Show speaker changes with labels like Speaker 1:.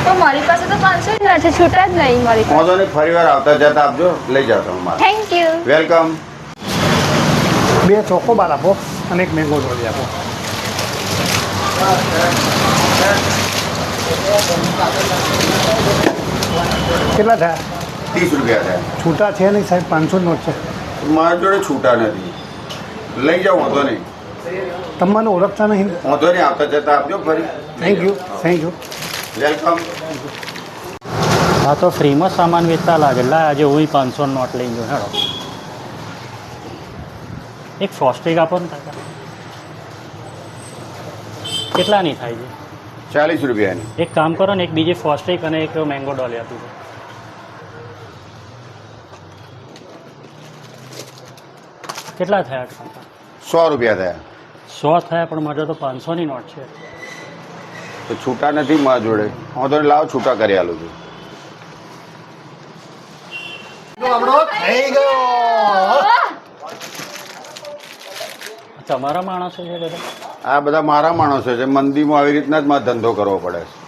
Speaker 1: તો મારી પાસે તો 500 જ છે, છૂટા જ નહીં મારી પાસે.
Speaker 2: વાંધો નહીં, ફરી વાર આવતા જતા આપજો, લઈ જાઓ તમે મારે.
Speaker 1: Thank you.
Speaker 2: વેલકમ.
Speaker 3: 2 ચોકોબાર આપો અને 1 મેંગો ડોલી આપો. કેટલા થયા?
Speaker 2: 30 રૂપિયા થાય.
Speaker 3: છૂટા છે નહીં સાહેબ, 500 નોટ છે.
Speaker 2: મારા જોડે છૂટા નથી, લઈ જાઓ, વાંધો નહીં.
Speaker 3: તમે મને ઓળખતા નહીં.
Speaker 2: વાંધો નહીં, આવતા જતા આપજો ફરી.
Speaker 3: Thank you, thank you.
Speaker 2: Welcome.
Speaker 4: હા તો ફ્રીમાં સામાન વેચતા લાગે. લા આજે હું 500 નોટ લઈ ગયો. હેડો એક ફ્રોસ્ટિક આપો ને કાકા. કેટલાની થાય છે?
Speaker 2: 40 રૂપિયાની.
Speaker 4: એક કામ કરો ને, એક બીજી ફ્રોસ્ટિક અને એક મેંગો ડોલી આપી દો. કેટલા થયા કાકા?
Speaker 2: 100 રૂપિયા થયા.
Speaker 4: 100 થયા, પણ મારે તો 500ની નોટ છે.
Speaker 2: તો છૂટા નથી મારા જોડે. વાંધો નહીં, લાવો, છૂટા કરી આલું છું.
Speaker 3: થઈ ગયો.
Speaker 4: તમારા માણસો છે બધા?
Speaker 2: આ બધા મારા માણસો છે. મંદીમાં આવી રીતના જ મારે ધંધો કરવો પડે છે.